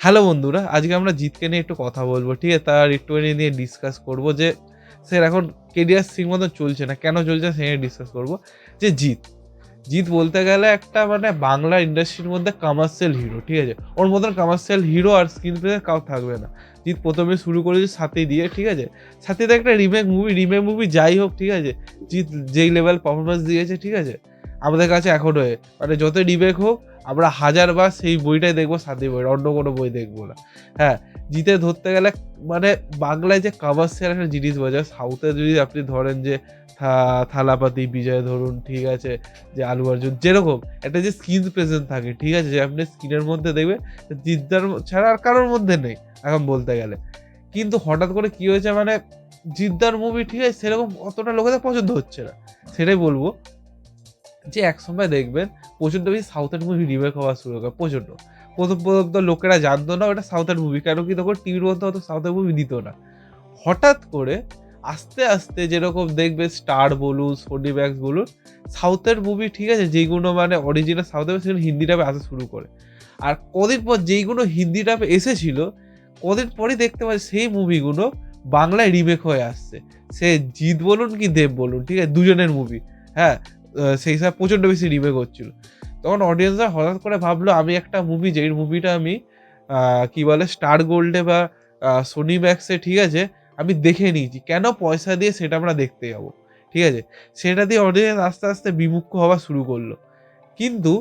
Hello বন্ধুরা, আজকে আমরা জিতকে নিয়ে একটু কথা বলবো, ঠিক আছে? তার একটুখানি নিয়ে ডিসকাস করবো যে স্যার এখন কেরিয়ার ঠিক মতো চলছে না, কেন চলছে সে নিয়ে ডিসকাস করবো। যে জিৎ বলতে গেলে একটা মানে বাংলা ইন্ডাস্ট্রির মধ্যে কমার্শিয়াল হিরো, ঠিক আছে? ওর মতন কমার্শিয়াল হিরো আর স্ক্রিন প্লে কাউ থাকবে না। জিৎ প্রথমে শুরু করেছে সাথী দিয়ে, ঠিক আছে? সাথীতে একটা রিমেক মুভি যাই হোক, ঠিক আছে? জিৎ যেই লেভেল পারফরমেন্স দিয়েছে, ঠিক আছে? আমাদের কাছে এখনো মানে যতই রিমেক হোক আমরা হাজারবার সেই বইটাই দেখবো, সাথী বই, অন্য কোনো বই দেখবো না। হ্যাঁ, জিতে ধরতে গেলে মানে বাংলায় যে কমার্শিয়াল একটা জিনিস বোঝায়, সাউথে যদি আপনি ধরেন যে থালাপাতি বিজয় ধরুন, ঠিক আছে? যে আলু অর্জুন, যেরকম একটা যে স্ক্রিন প্রেজেন্স থাকে, ঠিক আছে? যে আপনি স্ক্রিনের মধ্যে দেখবে জিদ্দার ছাড়া আর কারোর মধ্যে নেই এখন বলতে গেলে। কিন্তু হঠাৎ করে কি হয়েছে মানে জিদ্দার মুভি, ঠিক আছে, সেরকম অতটা লোকেদের পছন্দ হচ্ছে না। সেটাই বলবো যে একসময় দেখবেন প্রচণ্ড বেশি সাউথের মুভি রিমেক হওয়া শুরু করে, প্রচণ্ড। প্রথম তো লোকেরা জানতো না ওটা সাউথের মুভি, কেন কি তখন টিভির মধ্যে অত সাউথের মুভি দিত না। হঠাৎ করে আস্তে আস্তে যেরকম দেখবে স্টার বলুন, সোনি ম্যাক্স বলুন, সাউথের মুভি, ঠিক আছে, যেইগুলো মানে অরিজিনাল সাউথের সেগুলো হিন্দি ডাবে আসা শুরু করে। আর কদিন পর যেইগুলো হিন্দি ডাবে এসেছিল, কদিন পরই দেখতে পাচ্ছি সেই মুভিগুলো বাংলায় রিমেক হয়ে আসছে। সে জিৎ বলুন কি দেব বলুন, ঠিক আছে, দুজনের মুভি। হ্যাঁ, সেই সময় প্রচণ্ড বেশি রিমেক হচ্ছিল। তখন অডিয়েন্সরা হঠাৎ করে ভাবলো আমি একটা মুভি, যেই মুভিটা আমি কি বলে স্টার গোল্ডে বা সোনি ম্যাক্সে, ঠিক আছে, আমি দেখে নিয়েছি, কেন পয়সা দিয়ে সেটা আমরা দেখতে যাবো, ঠিক আছে? সেটা দিয়ে অডিয়েন্স আস্তে আস্তে বিমুখ হওয়া শুরু করলো। কিন্তু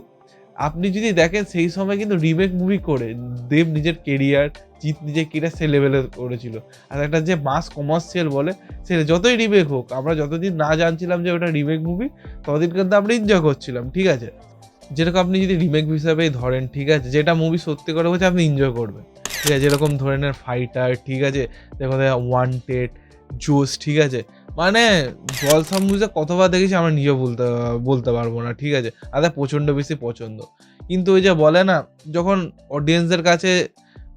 আপনি যদি দেখেন সেই সময় কিন্তু রিমেক মুভি করে দেব নিজের কেরিয়ার, জিৎ নিজের কেরিয়ার সে লেভেলে করেছিল। আর একটা যে মাস কমার্শিয়াল বলে, সেটা যতই রিমেক হোক, আমরা যতদিন না জানছিলাম যে ওটা রিমেক মুভি, ততদিন কিন্তু আমরা এনজয় করছিলাম, ঠিক আছে? যেরকম আপনি যদি রিমেক হিসাবেই ধরেন, ঠিক আছে, যেটা মুভি সত্যি করে বলছে আপনি এনজয় করবেন, ঠিক আছে? যেরকম ধরে নেন ফাইটার, ঠিক আছে, দেখুন ওয়ান্টেড, জোস, ঠিক আছে? মানে জলসা মুভিতে কতবার দেখেছি আমরা নিজেও বলতে পারবো না, ঠিক আছে? তাদের প্রচণ্ড বেশি পছন্দ। কিন্তু ওই যে বলে না, যখন অডিয়েন্সের কাছে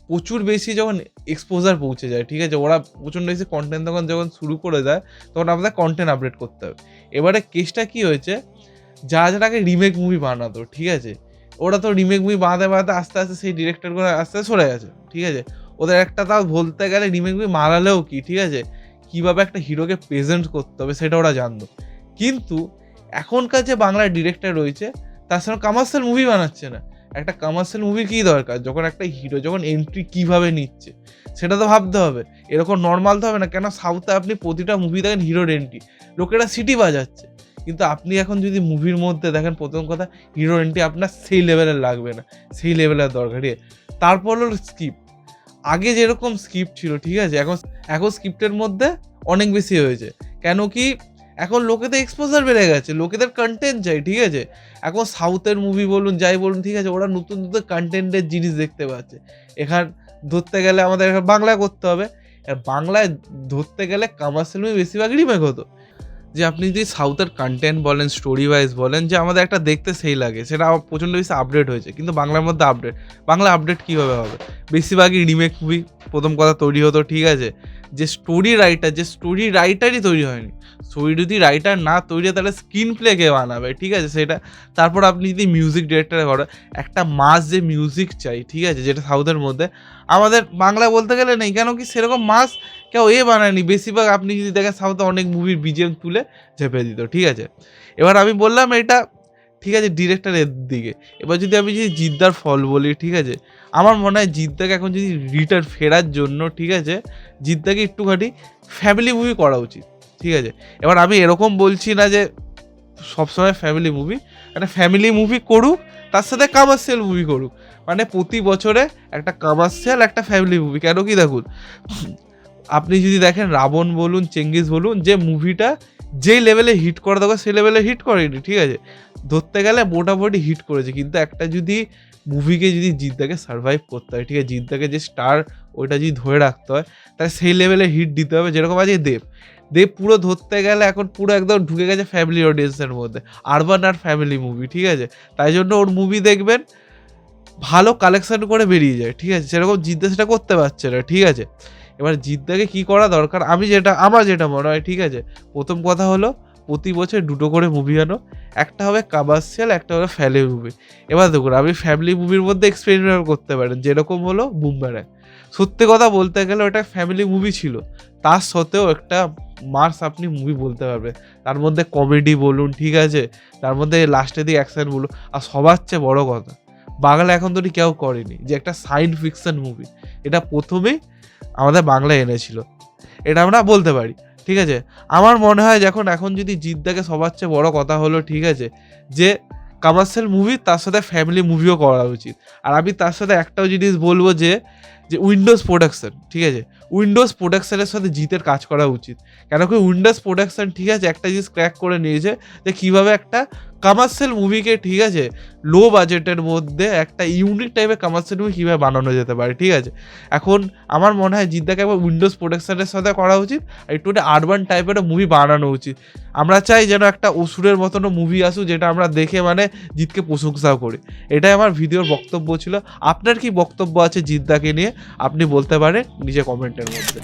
প্রচুর বেশি যখন এক্সপোজার পৌঁছে যায়, ঠিক আছে, ওরা প্রচণ্ড বেশি কন্টেন্ট যখন শুরু করে দেয়, তখন আপনাদের কন্টেন্ট আপডেট করতে হবে। এবারে কেসটা কি হয়েছে, যারা আগে রিমেক মুভি বানাতো, ঠিক আছে, ওরা তো রিমেক মুভি বানাতে আস্তে আস্তে সেই ডিরেক্টরগুলো আস্তে আস্তে সরে গেছে, ঠিক আছে? ওদের একটা তাও বলতে গেলে রিমেক মুভি মারালেও কি, ঠিক আছে, কীভাবে একটা হিরোকে প্রেজেন্ট করতে হবে সেটা ওরা জানতো। কিন্তু এখনকার যে বাংলার ডিরেক্টর রয়েছে, তার সঙ্গে কমার্শিয়াল মুভি বানাচ্ছে না। একটা কমার্শিয়াল মুভি কী দরকার, যখন একটা হিরো যখন এন্ট্রি কীভাবে নিচ্ছে সেটা তো ভাবতে হবে। এরকম নর্মাল তো হবে না। কেন সাউথে আপনি প্রতিটা মুভি দেখেন হিরোর এন্ট্রি, লোকেরা সিটি বাজাচ্ছে। কিন্তু আপনি এখন যদি মুভির মধ্যে দেখেন, প্রথম কথা হিরো এন্ট্রি আপনার সেই লেভেলের লাগবে না, সেই লেভেলের দরকার। ঠিক আছে, তারপর হলো স্ক্রিপ্ট। আগে যেরকম স্ক্রিপ্ট ছিল, ঠিক আছে, এখন স্ক্রিপ্টের মধ্যে অনেক বেশি হয়েছে। কেন কি এখন লোকেদের এক্সপোজার বেড়ে গেছে, লোকেদের কন্টেন্ট চাই, ঠিক আছে? এখন সাউথের মুভি বলুন, যাই বলুন, ঠিক আছে, ওরা নতুন নতুন কন্টেন্টের জিনিস দেখতে পাচ্ছে। এখান ধরতে গেলে আমাদের এখন বাংলায় করতে হবে। আর বাংলায় ধরতে গেলে কমার্শিয়াল মুভি বেশিরভাগ রিমেক হতো। যে আপনি যদি সাউথের কন্টেন্ট বলেন, স্টোরি ওয়াইজ বলেন, যে আমাদের একটা দেখতে সেই লাগে, সেটা প্রচণ্ড বেশি আপডেট হয়েছে। কিন্তু বাংলার মধ্যে বাংলা আপডেট কীভাবে হবে? বেশিরভাগই রিমেক মুভি প্রথম কথা তৈরি হতো, ঠিক আছে? যে স্টোরি রাইটারই তৈরি হয়নি। স্টোরি যদি রাইটার না তৈরি হয়, তাহলে স্ক্রিন প্লে কে বানাবে, ঠিক আছে? সেটা তারপর আপনি যদি মিউজিক ডিরেক্টর করেন, একটা মাস যে মিউজিক চাই, ঠিক আছে, যেটা সাউথের মধ্যে আমাদের বাংলা বলতে গেলে নেই। কেন কি সেরকম মাস কেউ বানায়নি। বেশিরভাগ আপনি যদি দেখেন সাউথে অনেক মুভির বিজিএম তুলে ঝেপে দিত, ঠিক আছে? এবার আমি বললাম এটা, ঠিক আছে, ডিরেক্টরের দিকে। এবার যদি আমি জিদ্দার ফল বলি, ঠিক আছে, আমার মনে হয় জিদ্দাকে এখন যদি রিটার্ন ফেরার জন্য, ঠিক আছে, জিদ্দাকে একটুখানি ফ্যামিলি মুভি করা উচিত, ঠিক আছে? এবার আমি এরকম বলছি না যে সবসময় ফ্যামিলি মুভি, একটা ফ্যামিলি মুভি করুক, তার সাথে কমার্শিয়াল মুভি করুক। মানে প্রতি বছরে একটা কমার্শিয়াল, একটা ফ্যামিলি মুভি। কেন কি দেখুন, আপনি যদি দেখেন রাবণ বলুন, চেঙ্গিস বলুন, যে মুভিটা যেই লেভেলে হিট করা দরকার সেই লেভেলে হিট করেনি, ঠিক আছে? ধরতে গেলে মোটামুটি হিট করেছে। কিন্তু একটা যদি মুভিকে যদি জিদ্দাকে সারভাইভ করতে হয়, ঠিক আছে, জিদ্দাকে যে স্টার ওইটা যদি ধরে রাখতে হয়, তাহলে সেই লেভেলে হিট দিতে হবে। যেরকম আছে দেব পুরো ধরতে গেলে এখন পুরো একদম ঢুকে গেছে ফ্যামিলি অডিয়েন্সের মধ্যে, আরবান আর ফ্যামিলি মুভি, ঠিক আছে? তাই জন্য ওর মুভি দেখবেন ভালো কালেকশন করে বেরিয়ে যায়, ঠিক আছে? সেরকম জিদ্দা সেটা করতে পারছে না, ঠিক আছে? এবার জিদ্দাকে কী করা দরকার, আমার যেটা মনে হয়, ঠিক আছে, প্রথম কথা হলো প্রতি বছর 2টো করে মুভি আনো, একটা হবে কমার্শিয়াল, একটা হবে ফ্যামিলি মুভি। এবার দেখুন আপনি ফ্যামিলি মুভির মধ্যে এক্সপেরিমেন্ট করতে পারেন, যেরকম হলো বুমমেরাং। সত্যি কথা বলতে গেলে ওটা ফ্যামিলি মুভি ছিল, তার সত্ত্বেও একটা মাস আপনি মুভি বলতে পারবেন। তার মধ্যে কমেডি বলুন, ঠিক আছে, তার মধ্যে লাস্টের দিকে অ্যাকশন বলুন, আর সবার চেয়ে বড় কথা বাংলা এখন তো কেউ করেনি যে একটা সায়েন্স ফিকশন মুভি, এটা প্রথমেই আমাদের বাংলায় এনেছিল, এটা আমরা বলতে পারি। ঠিক আছে, আমার মনে হয় এখন যদি জিদ্দাকে সবার চেয়ে বড় কথা হলো, ঠিক আছে, যে কমার্শিয়াল মুভি তার সাথে ফ্যামিলি মুভিও করা উচিত। আর আমি তার সাথে একটাও জিনিস বলবো যে উইন্ডোজ প্রোডাকশন, ঠিক আছে, উইন্ডোজ প্রোডাকশনের সাথে জিতের কাজ করা উচিত। কেন কি উইন্ডোজ প্রোডাকশন, ঠিক আছে, একটা জিনিস ক্র্যাক করে নিয়েছে যে কীভাবে একটা কমার্শিয়াল মুভিকে, ঠিক আছে, লো বাজেটের মধ্যে একটা ইউনিক টাইপের কমার্শিয়াল মুভি কীভাবে বানানো যেতে পারে। ঠিক আছে, এখন আমার মনে হয় জিদ্দাকে একবার উইন্ডোজ প্রোডাকশনের সাথে করা উচিত, আর একটু আরবান টাইপের মুভি বানানো উচিত। আমরা চাই যেন একটা অসুরের মতনও মুভি আসুক, যেটা আমরা দেখে মানে জিতকে প্রশংসাও করি। এটাই আমার ভিডিওর বক্তব্য ছিল। আপনার কি বক্তব্য আছে জিদ্দাকে নিয়ে আপনি বলতে পারেন নিচে কমেন্টের মধ্যে।